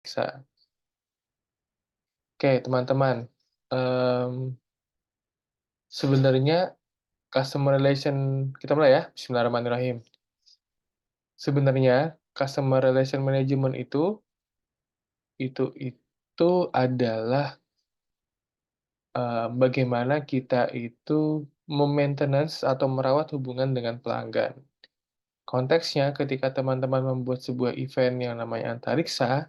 antariksa. Oke, teman-teman, sebenarnya customer relation kita mulai ya, bismillahirrahmanirrahim. Sebenarnya customer relation management itu adalah bagaimana kita itu memaintenance atau merawat hubungan dengan pelanggan. Konteksnya ketika teman-teman membuat sebuah event yang namanya antariksa,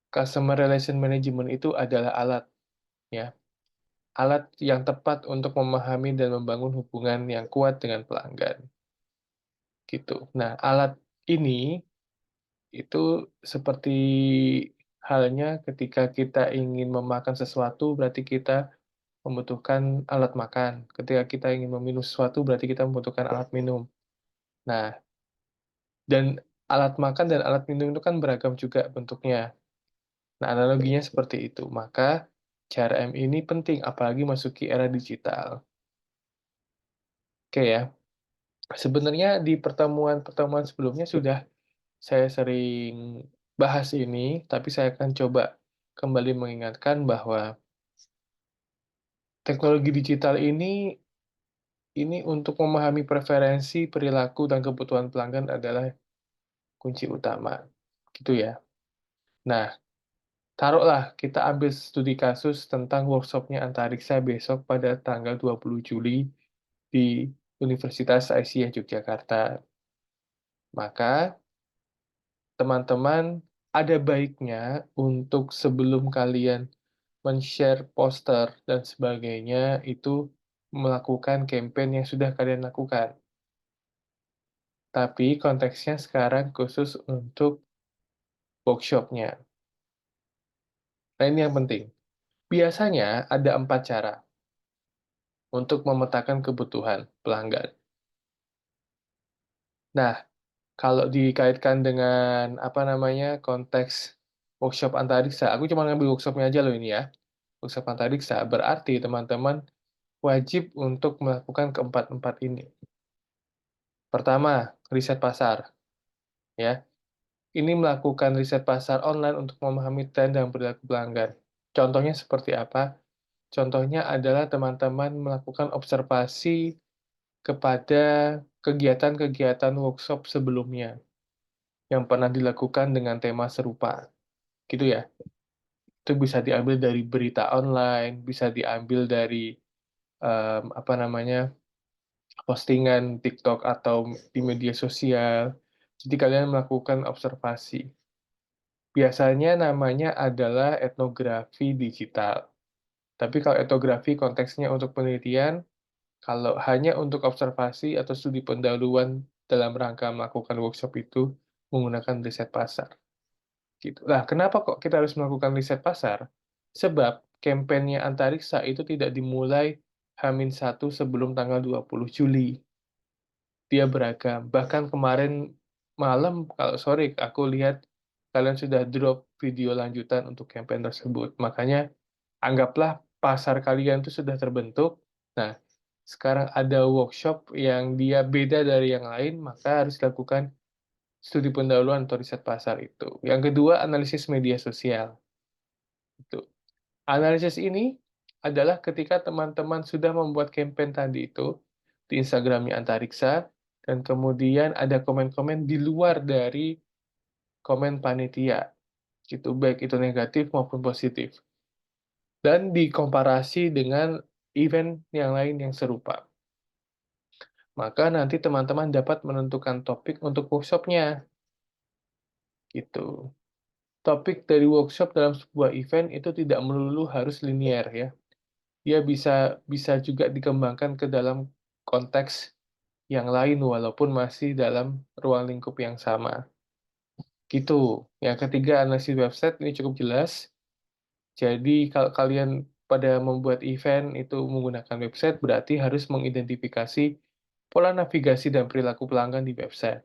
customer relation management itu adalah alat, ya. Alat yang tepat untuk memahami dan membangun hubungan yang kuat dengan pelanggan. Gitu. Nah, alat ini itu seperti halnya ketika kita ingin memakan sesuatu, berarti kita membutuhkan alat makan. Ketika kita ingin meminum sesuatu, berarti kita membutuhkan alat minum. Nah, dan alat makan dan alat minum itu kan beragam juga bentuknya. Nah, analoginya seperti itu. Maka, CRM ini penting, apalagi masuki era digital. Oke ya. Sebenarnya di pertemuan-pertemuan sebelumnya sudah saya sering bahas ini, tapi saya akan coba kembali mengingatkan bahwa teknologi digital ini untuk memahami preferensi, perilaku, dan kebutuhan pelanggan adalah kunci utama. Gitu ya. Nah, taruhlah kita ambil studi kasus tentang workshopnya Antariksa besok pada tanggal 20 Juli di Universitas Aisyah Yogyakarta. Maka, teman-teman ada baiknya untuk sebelum kalian men-share poster dan sebagainya itu melakukan campaign yang sudah kalian lakukan. Tapi konteksnya sekarang khusus untuk workshop-nya. Nah, ini yang penting. Biasanya ada 4 cara untuk memetakan kebutuhan pelanggan. Nah, kalau dikaitkan dengan konteks workshop antariksa, aku cuma ngambil workshop-nya aja loh ini ya. Workshop antariksa berarti teman-teman wajib untuk melakukan keempat-empat ini. Pertama, riset pasar. Ya, ini melakukan riset pasar online untuk memahami tren dan perilaku pelanggan. Contohnya seperti apa? Contohnya adalah teman-teman melakukan observasi kepada kegiatan-kegiatan workshop sebelumnya yang pernah dilakukan dengan tema serupa. Gitu ya. Itu bisa diambil dari berita online, bisa diambil dari postingan TikTok atau di media sosial. Jadi kalian melakukan observasi. Biasanya namanya adalah etnografi digital. Tapi kalau etnografi konteksnya untuk penelitian, kalau hanya untuk observasi atau studi pendahuluan dalam rangka melakukan workshop itu menggunakan riset pasar. Gitu. Nah, kenapa kok kita harus melakukan riset pasar? Sebab kampanye antariksa itu tidak dimulai H-1 sebelum tanggal 20 Juli. Dia beragam. Bahkan kemarin malam, kalau sore, aku lihat kalian sudah drop video lanjutan untuk campaign tersebut. Makanya, anggaplah pasar kalian itu sudah terbentuk. Nah, sekarang ada workshop yang dia beda dari yang lain, maka harus dilakukan studi pendahuluan atau riset pasar itu. Yang kedua, analisis media sosial. Itu. Analisis ini adalah ketika teman-teman sudah membuat campaign tadi itu di Instagramnya Antariksa, dan kemudian ada komen-komen di luar dari komen panitia, gitu, baik itu negatif maupun positif. Dan dikomparasi dengan event yang lain yang serupa. Maka nanti teman-teman dapat menentukan topik untuk workshop-nya. Gitu. Topik dari workshop dalam sebuah event itu tidak melulu harus linear ya. Dia bisa bisa juga dikembangkan ke dalam konteks yang lain walaupun masih dalam ruang lingkup yang sama. Gitu. Yang ketiga, analisis website ini cukup jelas. Jadi kalau kalian pada membuat event itu menggunakan website, berarti harus mengidentifikasi pola navigasi dan perilaku pelanggan di website.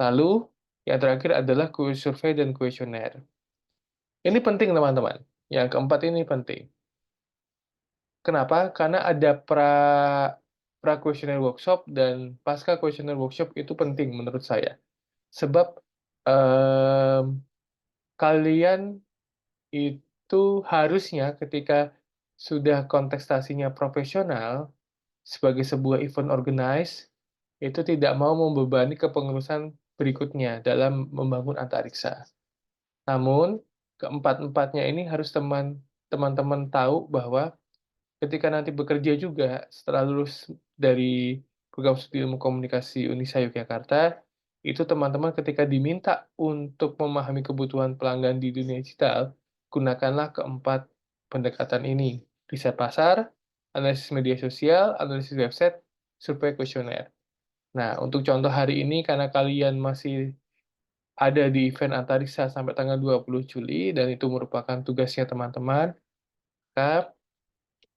Lalu, yang terakhir adalah quiz survei dan kuesioner. Ini penting, teman-teman. Yang keempat ini penting. Kenapa? Karena ada pra-kuesioner workshop dan pasca kuesioner workshop itu penting menurut saya. Sebab mmm, kalian itu harusnya ketika sudah kontestasinya profesional, sebagai sebuah event organize, itu tidak mau membebani kepengurusan berikutnya dalam membangun antariksa. Namun, keempat-empatnya ini harus teman-teman tahu bahwa ketika nanti bekerja juga setelah lulus dari program studi ilmu komunikasi Unisa Yogyakarta, itu teman-teman ketika diminta untuk memahami kebutuhan pelanggan di dunia digital, gunakanlah keempat pendekatan ini. Riset pasar, analisis media sosial, analisis website, survei kuesioner. Nah, untuk contoh hari ini karena kalian masih ada di event Antariksa sampai tanggal 20 Juli dan itu merupakan tugasnya teman-teman, maka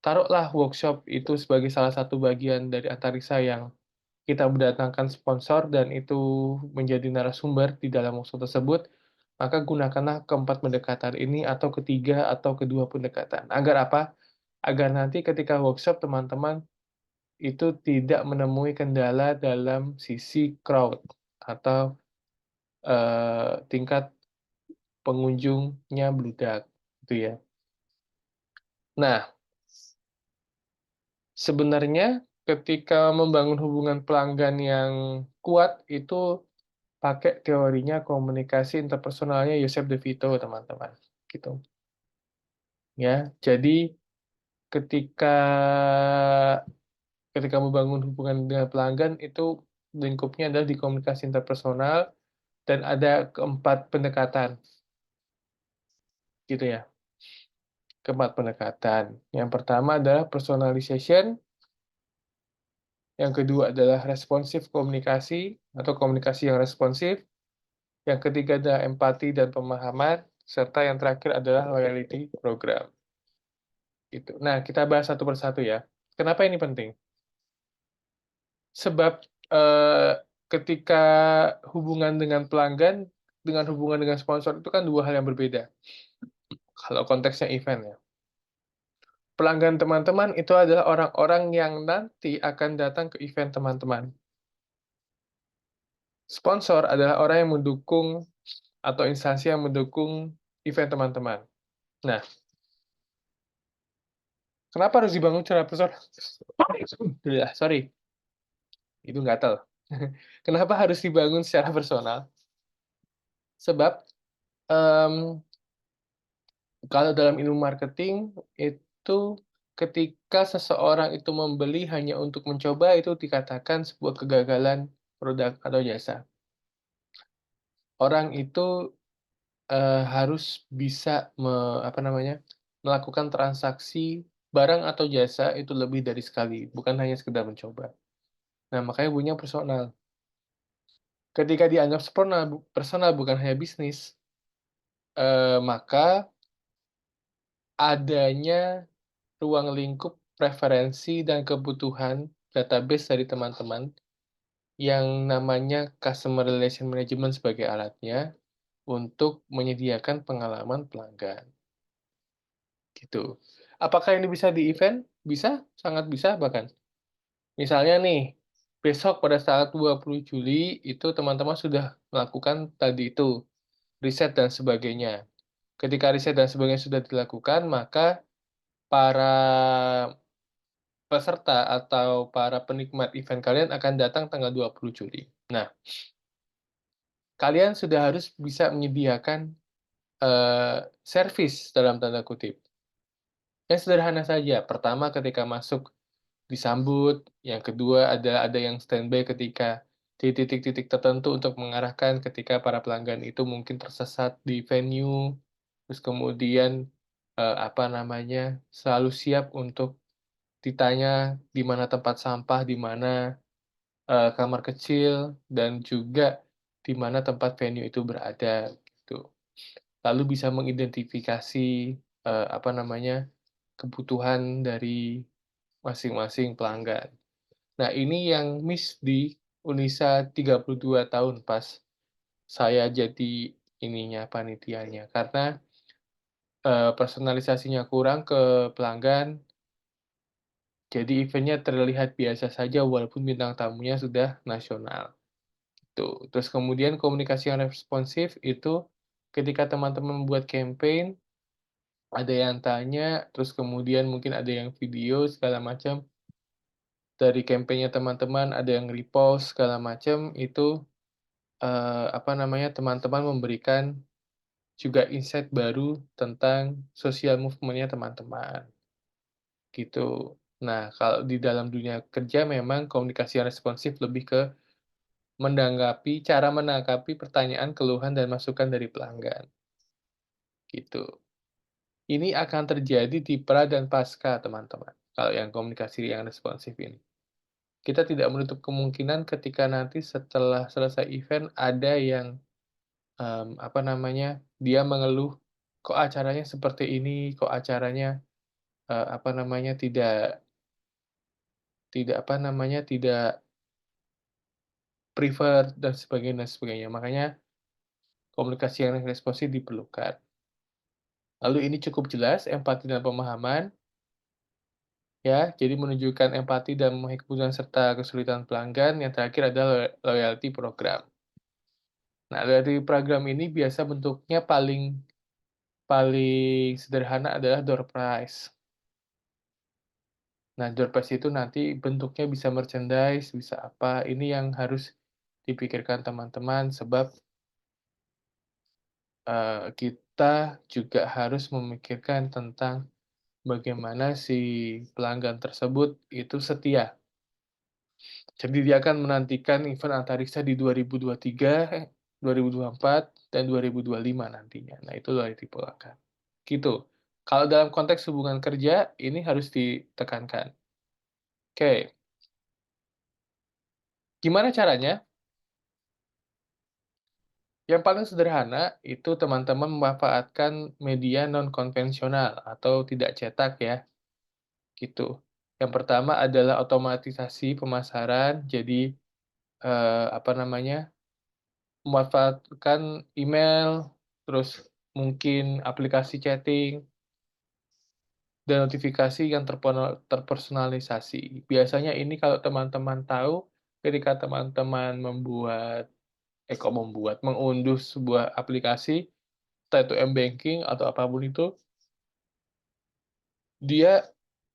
taruhlah workshop itu sebagai salah satu bagian dari Antariksa yang kita mendatangkan sponsor dan itu menjadi narasumber di dalam workshop tersebut, maka gunakanlah keempat pendekatan ini atau ketiga atau kedua pendekatan. Agar apa? Agar nanti ketika workshop teman-teman itu tidak menemui kendala dalam sisi crowd atau tingkat pengunjungnya bludak, gitu ya. Nah, sebenarnya ketika membangun hubungan pelanggan yang kuat itu pakai teorinya komunikasi interpersonalnya Joseph De Vito, teman-teman. Gitu. Ya, jadi ketika ketika membangun hubungan dengan pelanggan itu lingkupnya adalah di komunikasi interpersonal dan ada keempat pendekatan, gitu ya. Keempat pendekatan. Yang pertama adalah personalization, yang kedua adalah responsif komunikasi atau komunikasi yang responsif, yang ketiga adalah empati dan pemahaman, serta yang terakhir adalah loyalty program. Gitu. Nah, kita bahas satu persatu ya. Kenapa ini penting? Sebab eh, ketika hubungan dengan pelanggan dengan hubungan dengan sponsor itu kan dua hal yang berbeda. Kalau konteksnya event ya. Pelanggan teman-teman itu adalah orang-orang yang nanti akan datang ke event teman-teman. Sponsor adalah orang yang mendukung atau instansi yang mendukung event teman-teman. Nah, kenapa harus dibangun secara personal? Sorry, itu gatal. Kenapa harus dibangun secara personal? Sebab em, kalau dalam ilmu marketing itu ketika seseorang itu membeli hanya untuk mencoba itu dikatakan sebuah kegagalan produk atau jasa. Orang itu harus bisa melakukan transaksi barang atau jasa itu lebih dari sekali, bukan hanya sekedar mencoba. Nah, makanya bunyinya personal. Ketika dianggap personal bukan hanya bisnis, maka adanya ruang lingkup preferensi dan kebutuhan database dari teman-teman yang namanya customer relation management sebagai alatnya untuk menyediakan pengalaman pelanggan. Gitu. Apakah ini bisa di event? Bisa, sangat bisa bahkan. Misalnya nih, besok pada saat 20 Juli itu teman-teman sudah melakukan tadi itu, riset dan sebagainya. Ketika riset dan sebagainya sudah dilakukan, maka para peserta atau para penikmat event kalian akan datang tanggal 20 Juli. Nah, kalian sudah harus bisa menyediakan servis dalam tanda kutip. Yang sederhana saja. Pertama, ketika masuk disambut. Yang kedua ada yang standby ketika di titik-titik tertentu untuk mengarahkan ketika para pelanggan itu mungkin tersesat di venue. Terus kemudian selalu siap untuk ditanya di mana tempat sampah, di mana kamar kecil, dan juga di mana tempat venue itu berada, gitu. Lalu bisa mengidentifikasi kebutuhan dari masing-masing pelanggan. Nah, ini yang miss di Unisa 32 tahun pas saya jadi panitianya. Karena personalisasinya kurang ke pelanggan, jadi eventnya terlihat biasa saja walaupun bintang tamunya sudah nasional. gitu. Terus kemudian komunikasi yang responsif itu ketika teman-teman membuat campaign, ada yang tanya, terus kemudian mungkin ada yang video segala macam, dari campaign-nya teman-teman ada yang repost segala macam, itu, apa namanya, teman-teman memberikan juga insight baru tentang social movement-nya teman-teman, gitu. Nah, kalau di dalam dunia kerja memang komunikasi yang responsif lebih ke cara menanggapi pertanyaan, keluhan, dan masukan dari pelanggan, gitu. Ini akan terjadi di pra dan pasca, teman-teman, kalau yang komunikasi yang responsif ini. Kita tidak menutup kemungkinan ketika nanti setelah selesai event ada yang, apa namanya, dia mengeluh, "Kok acaranya seperti ini? Kok acaranya, apa namanya, tidak tidak apa namanya, tidak prefer," dan sebagainya. Makanya komunikasi yang responsif diperlukan. Lalu ini cukup jelas, empati dan pemahaman, ya, jadi menunjukkan empati dan memahami kebutuhan serta kesulitan pelanggan. Yang terakhir adalah loyalty program. Nah, loyalty program ini biasa bentuknya paling paling sederhana adalah door prize. Nah, door prize itu nanti bentuknya bisa merchandise, bisa apa, ini yang harus dipikirkan teman-teman sebab, kita juga harus memikirkan tentang bagaimana si pelanggan tersebut itu setia. Jadi dia akan menantikan event antariksa di 2023, 2024, dan 2025 nantinya. Nah, itu loyalty program. Gitu. Kalau dalam konteks hubungan kerja, ini harus ditekankan. Oke, gimana caranya? Yang paling sederhana itu teman-teman memanfaatkan media non-konvensional atau tidak cetak ya, gitu. Yang pertama adalah otomatisasi pemasaran, jadi, apa namanya, memanfaatkan email, terus mungkin aplikasi chatting, dan notifikasi yang terpersonalisasi. Biasanya ini kalau teman-teman tahu, ketika teman-teman mengunduh sebuah aplikasi, entah itu m-banking atau apapun itu, dia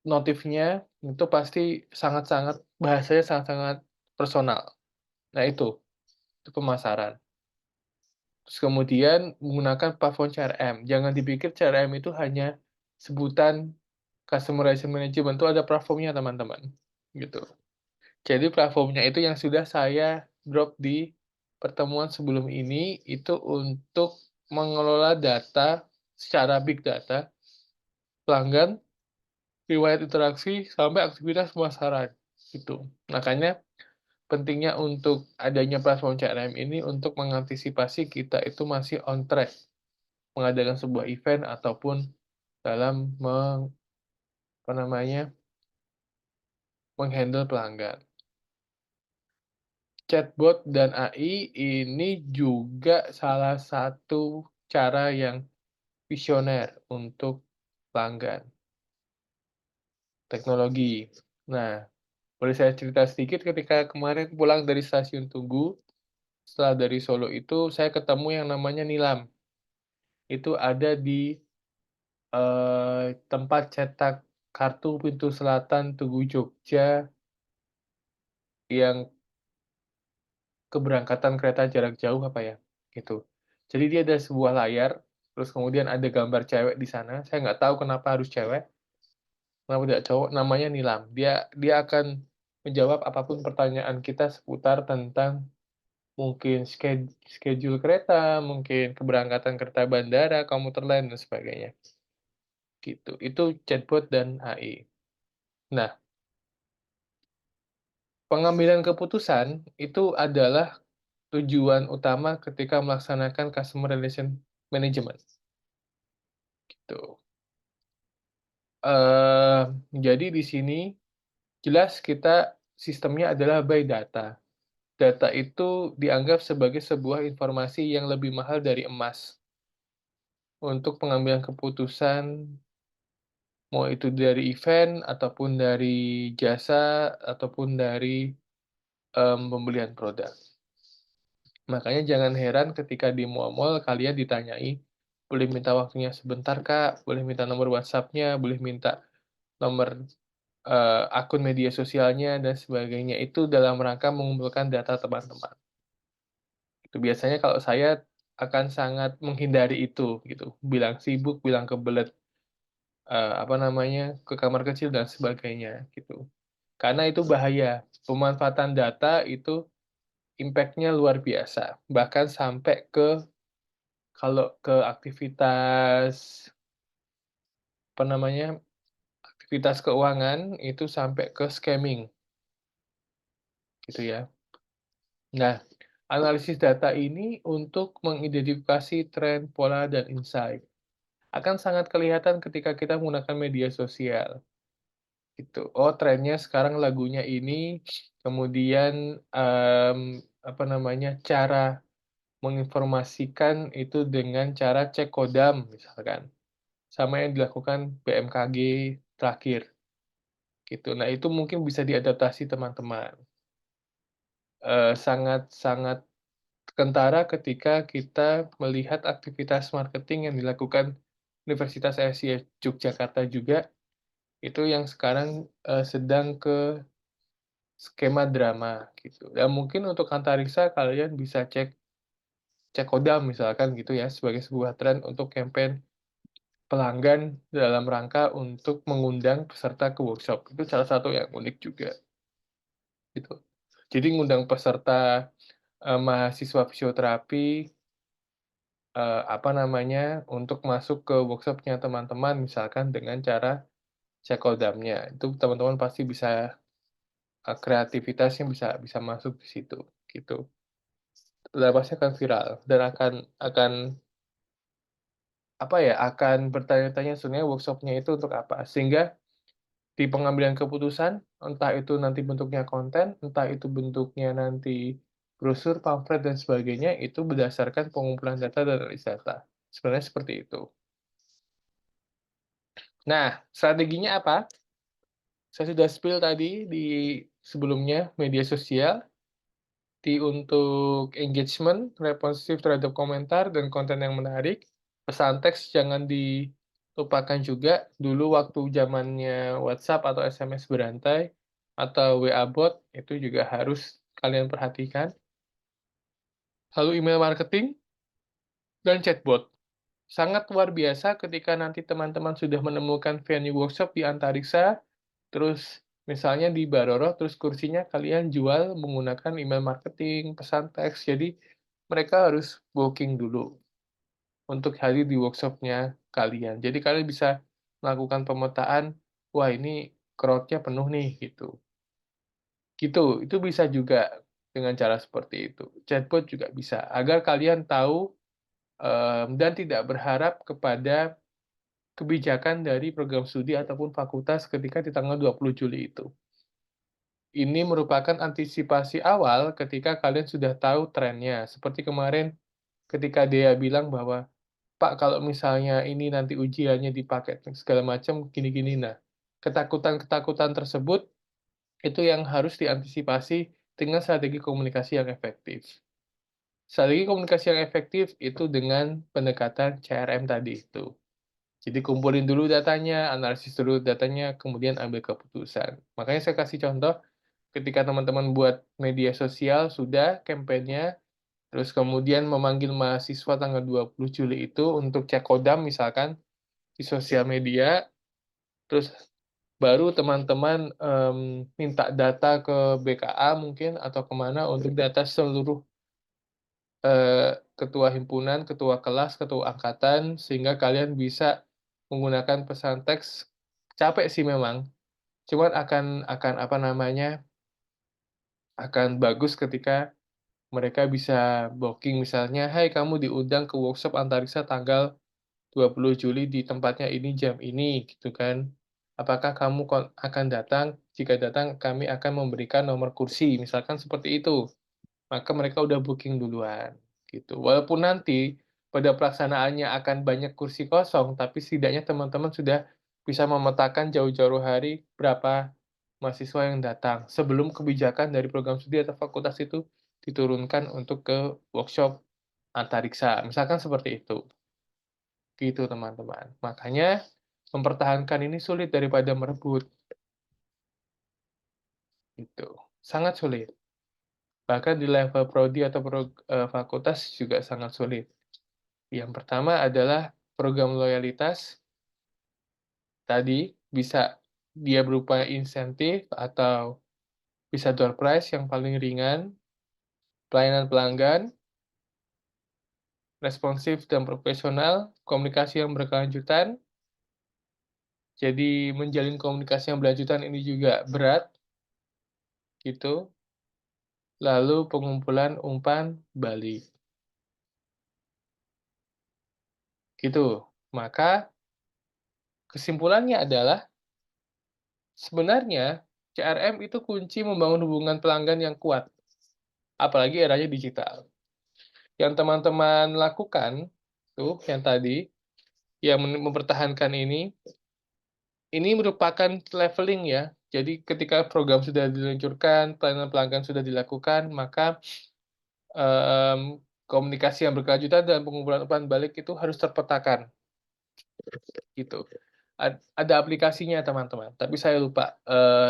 notifnya itu pasti sangat-sangat bahasanya sangat-sangat personal. Nah itu pemasaran. Terus kemudian menggunakan platform CRM. Jangan dipikir CRM itu hanya sebutan Customer Relationship Management, itu ada platformnya teman-teman, gitu. Jadi platformnya itu yang sudah saya drop di pertemuan sebelum ini, itu untuk mengelola data secara big data, pelanggan, riwayat interaksi, sampai aktivitas pemasaran, gitu. Makanya pentingnya untuk adanya platform CRM ini untuk mengantisipasi kita itu masih on track mengadakan sebuah event ataupun dalam apa namanya, menghandle pelanggan. Chatbot dan AI ini juga salah satu cara yang visioner untuk pelanggan, teknologi. Nah, boleh saya cerita sedikit ketika kemarin pulang dari stasiun Tugu, setelah dari Solo itu saya ketemu yang namanya Nilam. Itu ada di, tempat cetak kartu pintu selatan Tugu Jogja yang keberangkatan kereta jarak jauh apa ya, gitu. Jadi dia ada sebuah layar, terus kemudian ada gambar cewek di sana, saya nggak tahu kenapa harus cewek, kenapa tidak cowok, namanya Nilam. Dia dia akan menjawab apapun pertanyaan kita seputar tentang mungkin schedule kereta, mungkin keberangkatan kereta bandara, komuter lain, dan sebagainya, gitu. Itu chatbot dan AI. Nah, pengambilan keputusan itu adalah tujuan utama ketika melaksanakan customer relation management, gitu. Jadi di sini jelas kita sistemnya adalah by data. Data itu dianggap sebagai sebuah informasi yang lebih mahal dari emas untuk pengambilan keputusan, mau itu dari event, ataupun dari jasa, ataupun dari, pembelian produk. Makanya jangan heran ketika di mall-mall kalian ditanyai, "Boleh minta waktunya sebentar, Kak? Boleh minta nomor WhatsApp-nya, boleh minta nomor, akun media sosialnya," dan sebagainya. Itu dalam rangka mengumpulkan data teman-teman. Itu biasanya kalau saya akan sangat menghindari itu, gitu. Bilang sibuk, bilang kebelet, apa namanya, ke kamar kecil dan sebagainya, gitu. Karena itu bahaya. Pemanfaatan data itu impact-nya luar biasa, bahkan sampai ke kalau ke aktivitas, apa namanya, aktivitas keuangan itu sampai ke scamming, gitu ya. Nah, analisis data ini untuk mengidentifikasi tren, pola, dan insight. Akan sangat kelihatan ketika kita menggunakan media sosial, gitu. Oh, trennya sekarang lagunya ini, kemudian, apa namanya, cara menginformasikan itu dengan cara cek kodam misalkan, sama yang dilakukan BMKG terakhir, gitu. Nah, itu mungkin bisa diadaptasi teman-teman. Sangat sangat kentara ketika kita melihat aktivitas marketing yang dilakukan Universitas Asia Yogyakarta juga, itu yang sekarang, sedang ke skema drama, gitu. Dan mungkin untuk antariksa kalian bisa cek cek kodam misalkan gitu ya, sebagai sebuah tren untuk campaign pelanggan dalam rangka untuk mengundang peserta ke workshop. Itu salah satu yang unik juga, gitu. Jadi ngundang peserta, mahasiswa fisioterapi, apa namanya, untuk masuk ke workshop-nya teman-teman misalkan dengan cara cek kodamnya. Itu teman-teman pasti bisa, kreativitasnya bisa bisa masuk di situ, gitu. Dan pasti akan viral dan akan apa ya, akan bertanya-tanya sebenarnya workshop-nya itu untuk apa. Sehingga di pengambilan keputusan, entah itu nanti bentuknya konten, entah itu bentuknya nanti brosur, pamflet, dan sebagainya, itu berdasarkan pengumpulan data dan analis data. Sebenarnya seperti itu. Nah, strateginya apa? Saya sudah spill tadi di sebelumnya, media sosial, untuk engagement, responsif terhadap komentar, dan konten yang menarik. Pesan teks jangan dilupakan juga. Dulu waktu zamannya WhatsApp atau SMS berantai, atau WA bot, itu juga harus kalian perhatikan. Lalu email marketing dan chatbot. Sangat luar biasa ketika nanti teman-teman sudah menemukan venue workshop di Antariksa, terus misalnya di Baroro, terus kursinya kalian jual menggunakan email marketing, pesan teks. Jadi mereka harus booking dulu untuk hadir di workshop-nya kalian. Jadi kalian bisa melakukan pemetaan, wah ini crowd-nya penuh nih, gitu. Gitu, itu bisa juga dengan cara seperti itu. Chatbot juga bisa, agar kalian tahu, dan tidak berharap kepada kebijakan dari program studi ataupun fakultas ketika di tanggal 20 Juli itu. Ini merupakan antisipasi awal ketika kalian sudah tahu trennya. Seperti kemarin ketika Dea bilang bahwa, "Pak, kalau misalnya ini nanti ujiannya dipakai segala macam gini-gini." Nah, ketakutan-ketakutan tersebut itu yang harus diantisipasi dengan strategi komunikasi yang efektif. Strategi komunikasi yang efektif itu dengan pendekatan CRM tadi itu. Jadi kumpulin dulu datanya, analisis dulu datanya, kemudian ambil keputusan. Makanya saya kasih contoh, ketika teman-teman buat media sosial, sudah campaign-nya, terus kemudian memanggil mahasiswa tanggal 20 Juli itu untuk cek kodam misalkan di sosial media, terus baru teman-teman, minta data ke BKA mungkin atau kemana untuk data seluruh, ketua himpunan, ketua kelas, ketua angkatan, sehingga kalian bisa menggunakan pesan teks. Capek sih memang, cuman akan apa namanya, akan bagus ketika mereka bisa booking misalnya, "Hai, kamu diundang ke workshop antariksa tanggal 20 Juli di tempatnya ini, jam ini," gitu kan. "Apakah kamu akan datang? Jika datang, kami akan memberikan nomor kursi," misalkan seperti itu. Maka mereka udah booking duluan, gitu. Walaupun nanti pada pelaksanaannya akan banyak kursi kosong, tapi setidaknya teman-teman sudah bisa memetakan jauh-jauh hari berapa mahasiswa yang datang, sebelum kebijakan dari program studi atau fakultas itu diturunkan untuk ke workshop antariksa, misalkan seperti itu. Gitu teman-teman. Makanya mempertahankan ini sulit daripada merebut, gitu. Sangat sulit. Bahkan di level prodi atau fakultas juga sangat sulit. Yang pertama adalah program loyalitas, tadi bisa dia berupa insentif atau bisa door prize yang paling ringan, pelayanan pelanggan, responsif dan profesional, komunikasi yang berkelanjutan. Jadi menjalin komunikasi yang berlanjutan ini juga berat, gitu. Lalu pengumpulan umpan balik. Gitu. Maka kesimpulannya adalah sebenarnya CRM itu kunci membangun hubungan pelanggan yang kuat, apalagi eranya digital. Yang teman-teman lakukan tuh yang tadi, yang mempertahankan ini merupakan leveling ya. Jadi ketika program sudah diluncurkan, pelayanan pelanggan sudah dilakukan, maka komunikasi yang berkelanjutan dan pengumpulan umpan balik itu harus terpetakan, gitu. Ada aplikasinya teman-teman, tapi saya lupa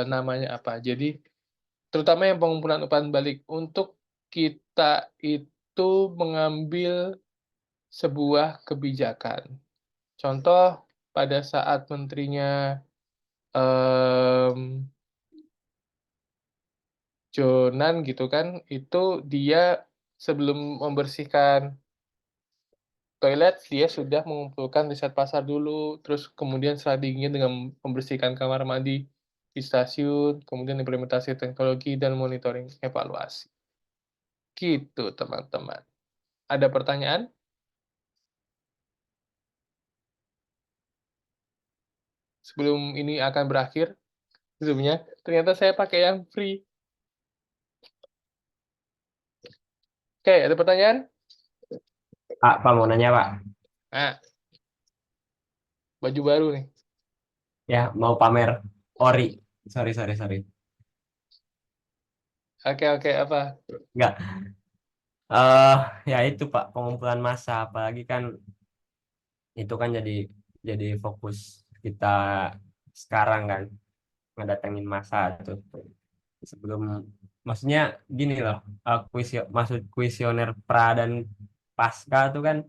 namanya apa. Jadi terutama yang pengumpulan umpan balik untuk kita itu mengambil sebuah kebijakan. Contoh pada saat menterinya Jonan gitu kan, itu dia sebelum membersihkan toilet, dia sudah mengumpulkan riset pasar dulu, terus kemudian strateginya dengan membersihkan kamar mandi di stasiun, kemudian implementasi teknologi dan monitoring evaluasi. Gitu, teman-teman. Ada pertanyaan? Sebelum ini akan berakhir, zoom-nya, ternyata saya pakai yang free. Oke, ada pertanyaan? Pak mau nanya Pak. Nah, baju baru nih. Ya, mau pamer ori. Sorry, sorry, sorry. Oke, oke, apa? Enggak. eh Ya itu Pak, pengumpulan massa. Apalagi kan itu kan jadi fokus kita sekarang kan, ngedatengin massa itu. Sebelum, maksudnya gini loh, maksud kuesioner pra dan pasca itu kan,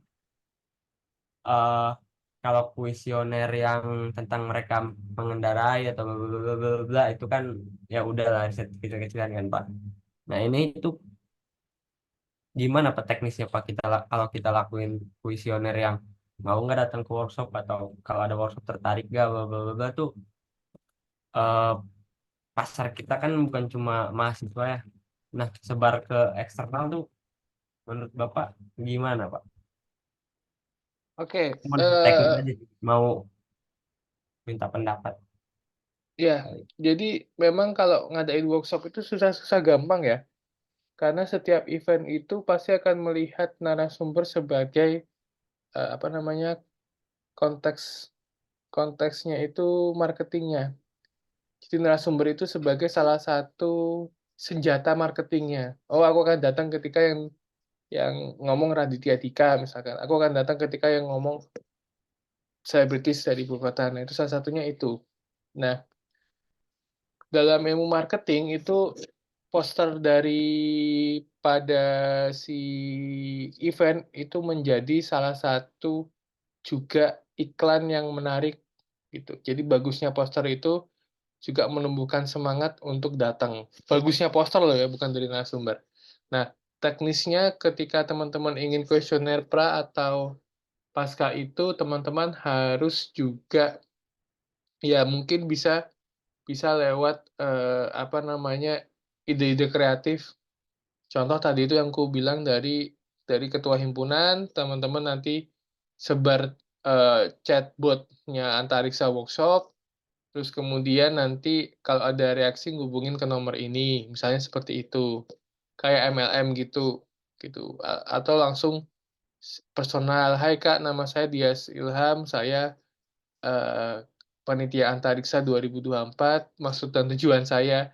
eh kalau kuesioner yang tentang mereka mengendarai atau bla bla bla bla bla, itu kan ya udahlah riset kecil-kecilan kan Pak. Nah ini itu gimana Pak teknisnya Pak, kalau kita lakuin kuesioner yang mau nggak datang ke workshop, atau kalau ada workshop tertarik nggak bla bla bla bla tuh, eh, pasar kita kan bukan cuma mahasiswa ya. Nah, sebar ke eksternal tuh menurut Bapak gimana Pak? Oke, Cuman teknis aja sih. Mau minta pendapat ya, kali. jadi memang kalau ngadain workshop itu susah-susah gampang ya. Karena setiap event itu pasti akan melihat narasumber sebagai apa namanya konteks konteksnya itu marketingnya. Jadi narasumber itu sebagai salah satu senjata marketingnya. Oh, aku akan datang ketika yang ngomong Raditya Dika misalkan. Aku akan datang ketika yang ngomong selebritis dari ibu kota. Nah, itu salah satunya itu. Nah, dalam ilmu marketing itu poster daripada si event itu menjadi salah satu juga iklan yang menarik gitu. Jadi bagusnya poster itu juga menumbuhkan semangat untuk datang. Bagusnya poster loh ya, bukan dari narasumber. Nah, teknisnya ketika teman-teman ingin kuesioner pra atau pasca itu, teman-teman harus juga ya mungkin bisa bisa lewat apa namanya ide-ide kreatif. Contoh tadi itu yang ku bilang dari ketua himpunan, teman-teman nanti sebar chatbotnya Antariksa Workshop, terus kemudian nanti kalau ada reaksi ngubungin ke nomor ini, misalnya seperti itu, kayak MLM gitu, gitu. Atau langsung personal, Hai Kak, nama saya Dias Ilham, saya eh, panitia Antariksa 2024, maksud dan tujuan saya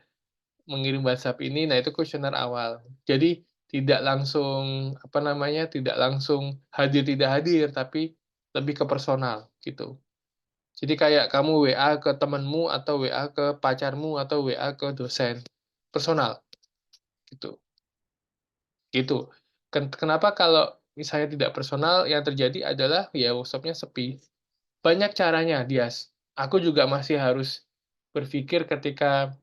mengirim WhatsApp ini, nah itu kuesioner awal. Jadi tidak langsung apa namanya, tidak langsung hadir tidak hadir, tapi lebih ke personal gitu. Jadi kayak kamu WA ke temenmu atau WA ke pacarmu atau WA ke dosen, personal gitu. Gitu. Kenapa kalau misalnya tidak personal, yang terjadi adalah ya workshop-nya sepi. Banyak caranya, Dias. Aku juga masih harus berpikir ketika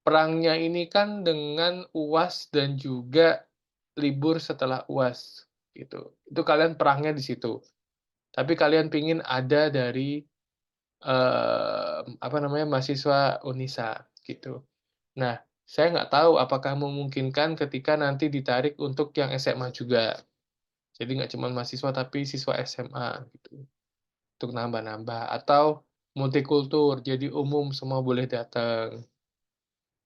perangnya ini kan dengan UAS dan juga libur setelah UAS gitu. Itu kalian perangnya di situ. Tapi kalian pingin ada dari apa namanya mahasiswa Unisa gitu. Nah, saya nggak tahu apakah memungkinkan ketika nanti ditarik untuk yang SMA juga. Jadi nggak cuma mahasiswa tapi siswa SMA gitu. Untuk nambah-nambah atau multikultur, jadi umum semua boleh datang.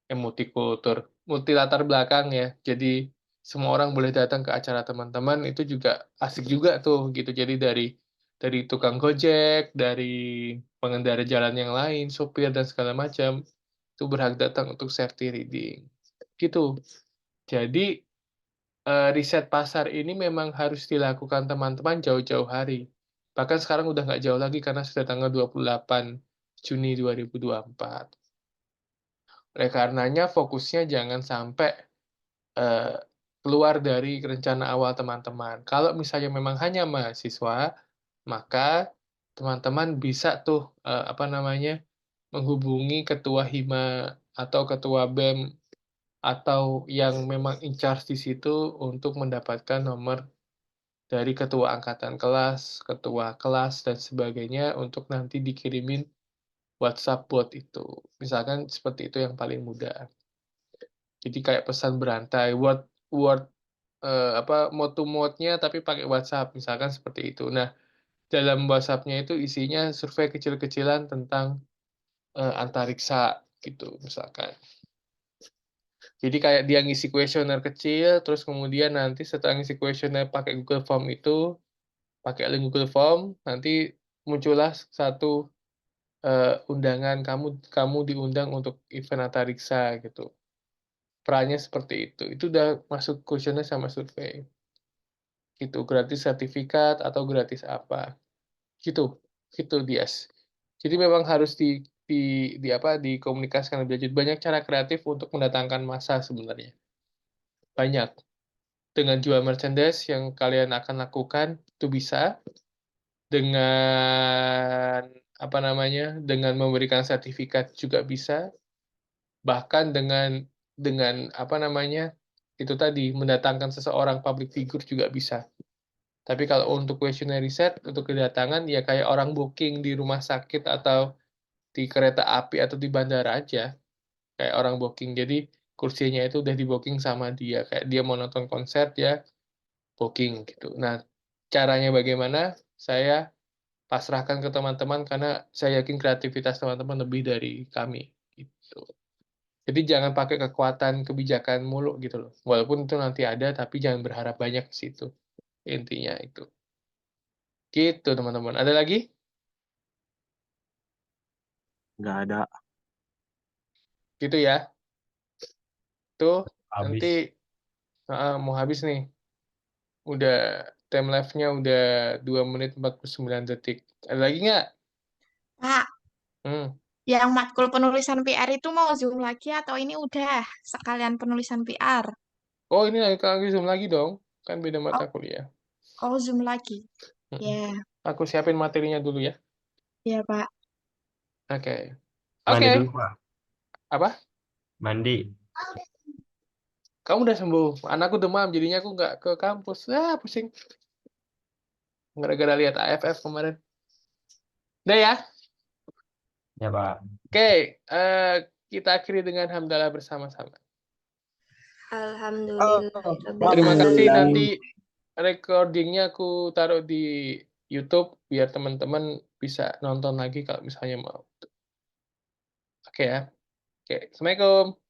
Multikultur, multi latar belakang ya. Jadi semua orang boleh datang ke acara teman-teman itu juga asik juga tuh gitu. Jadi dari tukang Gojek, dari pengendara jalan yang lain, sopir dan segala macam itu berhak datang untuk safety reading. Gitu. Jadi riset pasar ini memang harus dilakukan teman-teman jauh-jauh hari. Bahkan sekarang udah nggak jauh lagi karena sudah tanggal 28 Juni 2024. Oleh karenanya fokusnya jangan sampai eh, keluar dari rencana awal teman-teman. Kalau misalnya memang hanya mahasiswa, maka teman-teman bisa tuh apa namanya menghubungi ketua Hima atau ketua BEM atau yang memang in charge di situ untuk mendapatkan nomor dari ketua angkatan kelas, ketua kelas, dan sebagainya untuk nanti dikirimin WhatsApp buat itu. Misalkan seperti itu yang paling mudah. Jadi kayak pesan berantai, word word apa mode to mode-nya tapi pakai WhatsApp, misalkan seperti itu. Nah, dalam WhatsApp-nya itu isinya survei kecil-kecilan tentang antariksa gitu, misalkan. Jadi kayak dia ngisi kuesioner kecil, terus kemudian nanti setelah ngisi kuesioner pakai Google Form itu, pakai link Google Form, nanti muncullah satu undangan kamu kamu diundang untuk event antariksa gitu. Perannya seperti itu. Itu udah masuk kuesioner sama survei. Gitu, gratis sertifikat atau gratis apa. Gitu. Gitu, Dias. Jadi memang harus di apa dikomunikasikan lebih lanjut. Banyak cara kreatif untuk mendatangkan massa sebenarnya. Banyak. Dengan jual merchandise yang kalian akan lakukan itu bisa dengan apa namanya? Dengan memberikan sertifikat juga bisa, bahkan dengan apa namanya? Itu tadi mendatangkan seseorang public figure juga bisa. Tapi kalau untuk questionnaire riset, untuk kedatangan, ya kayak orang booking di rumah sakit atau di kereta api atau di bandara aja. Kayak orang booking. Jadi kursinya itu udah di booking sama dia. Kayak dia mau nonton konser, ya booking gitu. Nah, caranya bagaimana? Saya pasrahkan ke teman-teman karena saya yakin kreativitas teman-teman lebih dari kami. Gitu. Jadi jangan pakai kekuatan kebijakan mulu gitu loh. Walaupun itu nanti ada, tapi jangan berharap banyak ke situ. Intinya itu. Gitu teman-teman. Ada lagi? Nggak ada. Gitu ya. Tuh, nanti Habis. mau habis nih. Udah time live-nya udah 2 menit 49 detik. Ada lagi nggak? Pak, Hmm. yang matkul penulisan PR itu mau Zoom lagi atau ini udah sekalian penulisan PR? Oh, ini lagi Zoom lagi dong. Kan beda mata Oh, kuliah. oh Zoom lagi. Mm-mm. Ya, Aku siapin materinya dulu ya. ya Pak. Oke. Mandi Oke. dulu, Pak. Apa? Mandi. Kamu udah sembuh. Anakku demam, jadinya aku nggak ke kampus. Pusing. Gara-gara lihat AFF kemarin. Udah ya. Ya, Pak. Oke. Kita akhiri dengan hamdalah bersama-sama. Terima kasih. Alhamdulillah. Nanti recordingnya aku taruh di YouTube biar teman-teman bisa nonton lagi kalau misalnya mau. Oke ya. Oke. Assalamualaikum.